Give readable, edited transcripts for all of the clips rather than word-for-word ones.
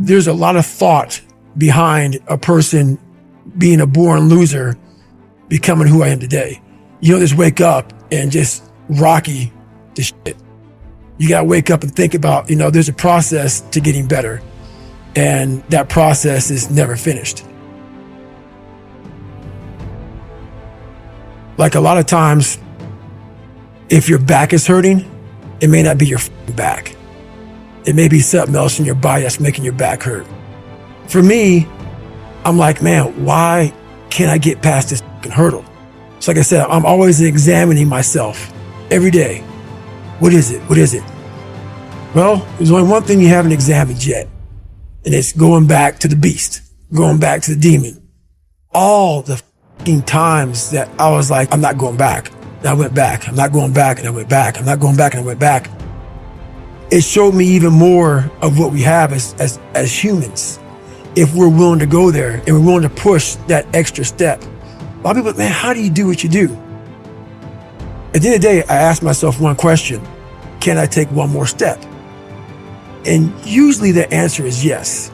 There's a lot of thought behind a person being a born loser, becoming who I am today. You don't just wake up and just rocky the shit. You gotta wake up and think about, there's a process to getting better, and that process is never finished. Like a lot of times, if your back is hurting, it may not be your back. It may be something else in your body that's making your back hurt. For me, I'm like, man, why can't I get past this hurdle? So like I said, I'm always examining myself every day. What is it? What is it? Well, there's only one thing you haven't examined yet, and it's going back to the beast, going back to the demon. All the times that I was like, I'm not going back. And I went back. I'm not going back, and I went back. I'm not going back, and I went back. It showed me even more of what we have as humans. If we're willing to go there and we're willing to push that extra step. A lot of people, man, how do you do what you do? At the end of the day, I asked myself one question: can I take one more step? And usually the answer is yes.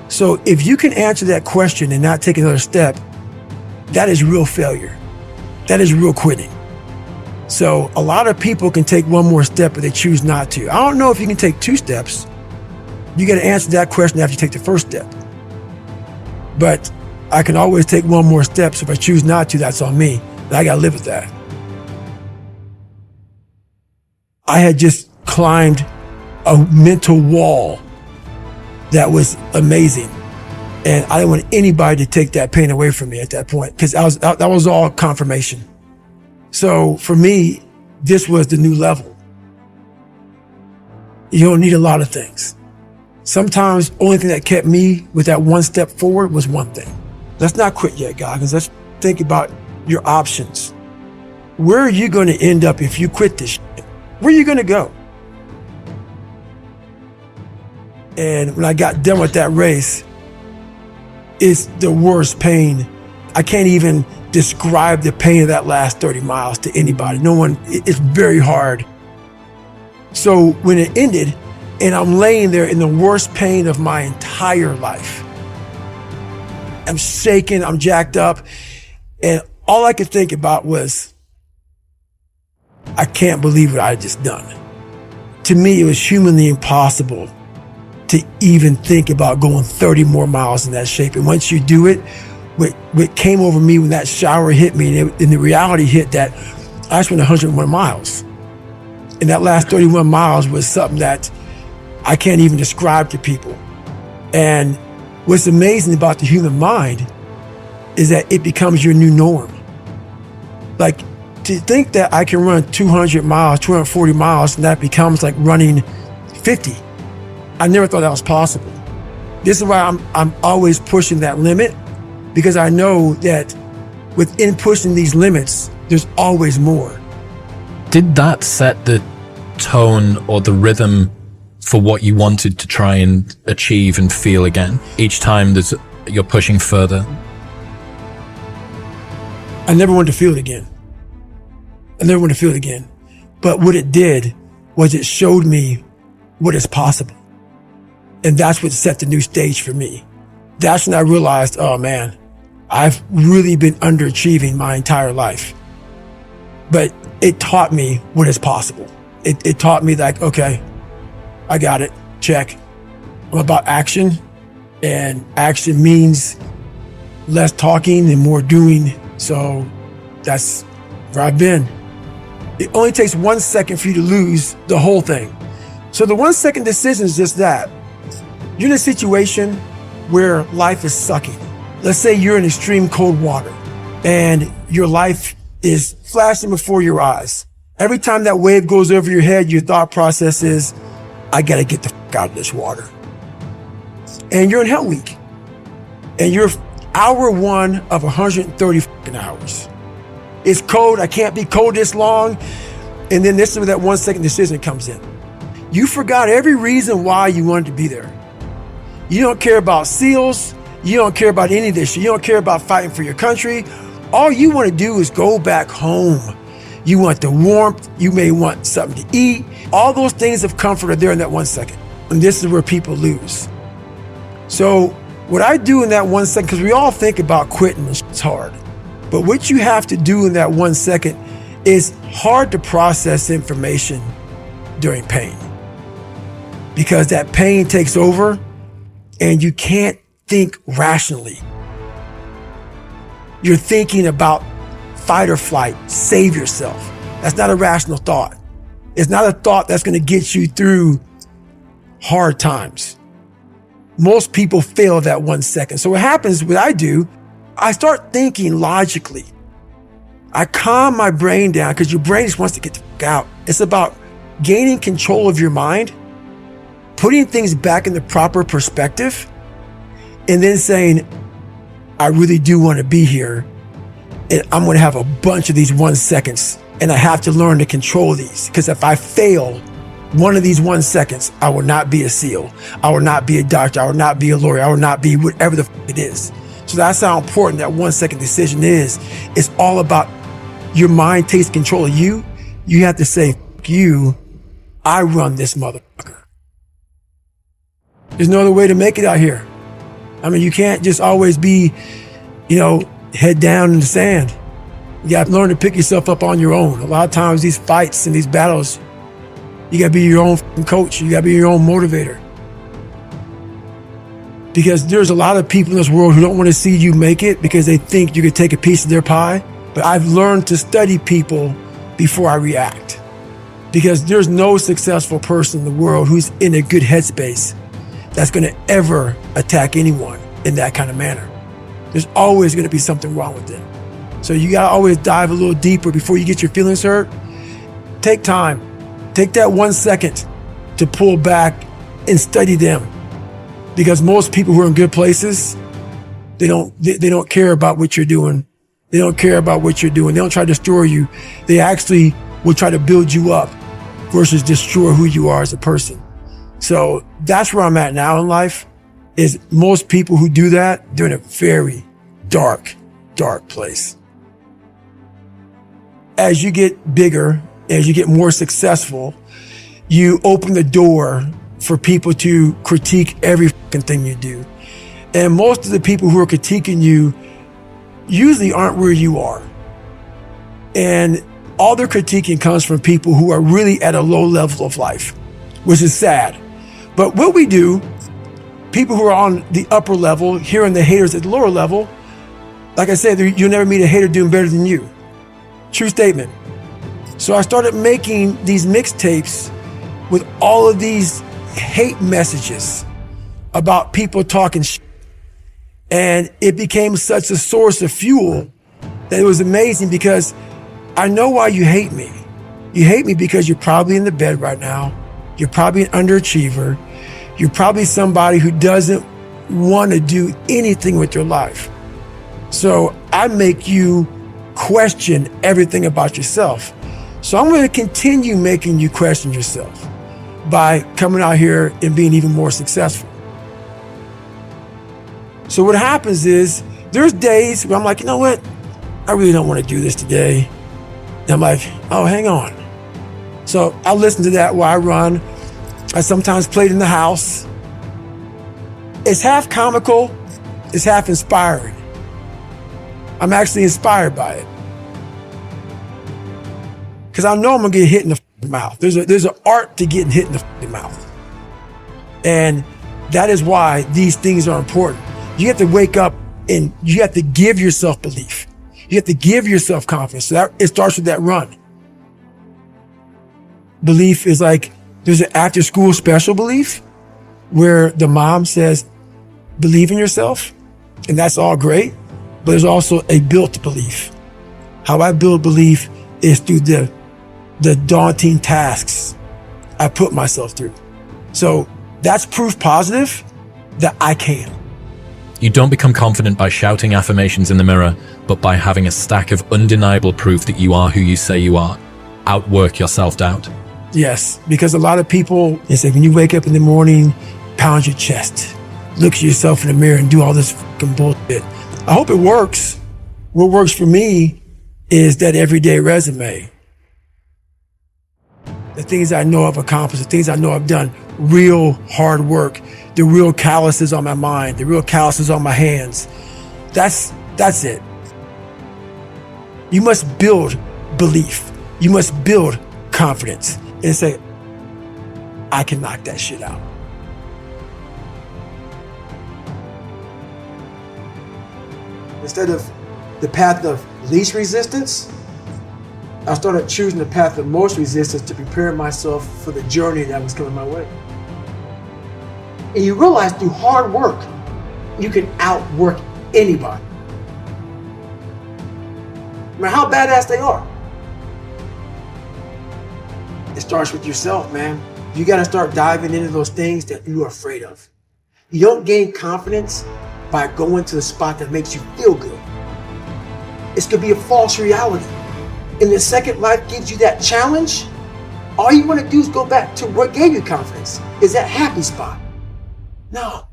So if you can answer that question and not take another step, that is real failure. That is real quitting. So a lot of people can take one more step, but they choose not to. I don't know if you can take 2 steps. You got to answer that question after you take the first step. But I can always take one more step. So if I choose not to, that's on me. And I got to live with that. I had just climbed a mental wall that was amazing. And I didn't want anybody to take that pain away from me at that point, because that was all confirmation. So for me, this was the new level. You don't need a lot of things. Sometimes the only thing that kept me with that one step forward was one thing. Let's not quit yet, Goggins. Let's think about your options. Where are you going to end up if you quit this shit? Where are you going to go? And when I got done with that race, it's the worst pain. I can't even describe the pain of that last 30 miles to anybody. No one, it's very hard. So when it ended and I'm laying there in the worst pain of my entire life, I'm shaking, I'm jacked up, and all I could think about was, I can't believe what I just done. To me, it was humanly impossible to even think about going 30 more miles in that shape. And once you do it, what came over me when that shower hit me, and the reality hit that I just went 101 miles. And that last 31 miles was something that I can't even describe to people. And what's amazing about the human mind is that it becomes your new norm. Like, to think that I can run 200 miles, 240 miles, and that becomes like running 50. I never thought that was possible. This is why I'm always pushing that limit, because I know that within pushing these limits, there's always more. Did that set the tone or the rhythm for what you wanted to try and achieve and feel again? Each time you're pushing further? I never wanted to feel it again. But what it did was it showed me what is possible. And that's what set the new stage for me. That's when I realized, oh man, I've really been underachieving my entire life. But it taught me what is possible. It taught me like, okay, I got it, check. I'm about action, and action means less talking and more doing. So that's where I've been. It only takes 1 second for you to lose the whole thing. So the 1 second decision is just that. You're in a situation where life is sucking. Let's say you're in extreme cold water and your life is flashing before your eyes. Every time that wave goes over your head, your thought process is, I gotta get the fuck out of this water. And you're in Hell Week. And you're hour 1 of 130 fucking hours. It's cold, I can't be cold this long. And then this is where that 1 second decision comes in. You forgot every reason why you wanted to be there. You don't care about SEALs. You don't care about any of this. You don't care about fighting for your country. All you want to do is go back home. You want the warmth. You may want something to eat. All those things of comfort are there in that 1 second. And this is where people lose. So what I do in that 1 second, because we all think about quitting, it's hard. But what you have to do in that 1 second is hard to process information during pain. Because that pain takes over and you can't think rationally. You're thinking about fight or flight, save yourself. That's not a rational thought. It's not a thought that's going to get you through hard times. Most people fail that 1 second. So what happens, what I do, I start thinking logically. I calm my brain down because your brain just wants to get the fuck out. It's about gaining control of your mind, putting things back in the proper perspective, and then saying, I really do want to be here. And I'm going to have a bunch of these 1 seconds. And I have to learn to control these. Because if I fail one of these 1 seconds, I will not be a SEAL. I will not be a doctor. I will not be a lawyer. I will not be whatever the fuck it is. So that's how important that 1 second decision is. It's all about your mind takes control of you. You have to say, fuck you, I run this motherfucker. There's no other way to make it out here. I mean, you can't just always be, head down in the sand. You got to learn to pick yourself up on your own. A lot of times these fights and these battles, you got to be your own coach. You got to be your own motivator. Because there's a lot of people in this world who don't want to see you make it because they think you could take a piece of their pie. But I've learned to study people before I react. Because there's no successful person in the world who's in a good headspace that's going to ever attack anyone in that kind of manner. There's always going to be something wrong with them. So you got to always dive a little deeper before you get your feelings hurt. Take time. Take that 1 second to pull back and study them. Because most people who are in good places, they don't care about what you're doing. They don't care about what you're doing. They don't try to destroy you. They actually will try to build you up versus destroy who you are as a person. So that's where I'm at now in life, is most people who do that, they're in a very dark, dark place. As you get bigger, as you get more successful, you open the door for people to critique every fucking thing you do. And most of the people who are critiquing you usually aren't where you are. And all their critiquing comes from people who are really at a low level of life, which is sad. But what we do, people who are on the upper level, hearing the haters at the lower level, like I said, you'll never meet a hater doing better than you. True statement. So I started making these mixtapes with all of these hate messages about people talking shit. And it became such a source of fuel that it was amazing, because I know why you hate me. You hate me because you're probably in the bed right now. You're probably an underachiever. You're probably somebody who doesn't want to do anything with your life. So I make you question everything about yourself. So I'm going to continue making you question yourself by coming out here and being even more successful. So what happens is, there's days where I'm like, you know what? I really don't want to do this today. And I'm like, oh, hang on. So I listen to that while I run. I sometimes play it in the house. It's half comical, it's half inspiring. I'm actually inspired by it. Because I know I'm gonna get hit in the mouth. There's an art to getting hit in the mouth. And that is why these things are important. You have to wake up and you have to give yourself belief. You have to give yourself confidence. So that, it starts with that run. Belief is like, there's an after school special belief where the mom says, believe in yourself. And that's all great. But there's also a built belief. How I build belief is through the daunting tasks I put myself through. So that's proof positive that I can. You don't become confident by shouting affirmations in the mirror, but by having a stack of undeniable proof that you are who you say you are. Outwork your self-doubt. Yes, because a lot of people, they say when you wake up in the morning, pound your chest, look at yourself in the mirror and do all this fucking bullshit. I hope it works. What works for me is that everyday resume. the things I know I've accomplished, the things I know I've done, real hard work, the real calluses on my mind, the real calluses on my hands. That's it. You must build belief. You must build confidence and say, I can knock that shit out. Instead of the path of least resistance, I started choosing the path of most resistance to prepare myself for the journey that was coming my way. And you realize through hard work, you can outwork anybody. No matter how badass they are. It starts with yourself, man. You got to start diving into those things that you're afraid of. You don't gain confidence by going to the spot that makes you feel good. It's going to be a false reality. And the second life gives you that challenge, all you want to do is go back to what gave you confidence, is that happy spot. No.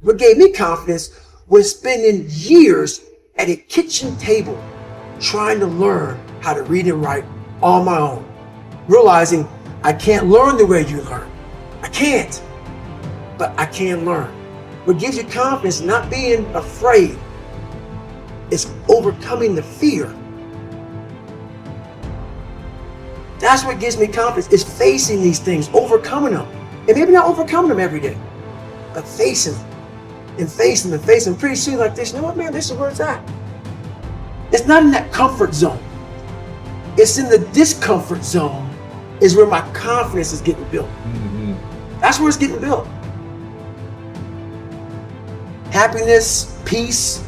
What gave me confidence was spending years at a kitchen table trying to learn how to read and write on my own. Realizing I can't learn the way you learn. I can't. But I can learn. What gives you confidence, not being afraid, is overcoming the fear. That's what gives me confidence, is facing these things, overcoming them. And maybe not overcoming them every day, but facing them and facing them and facing them. Pretty soon like this, you know what, man, this is where it's at. It's not in that comfort zone. It's in the discomfort zone is where my confidence is getting built. Mm-hmm. That's where it's getting built. Happiness, peace,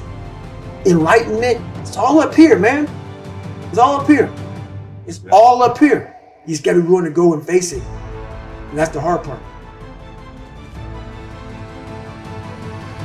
enlightenment, it's all up here, man. It's all up here. It's all up here. You just got to be willing to go and face it. And that's the hard part.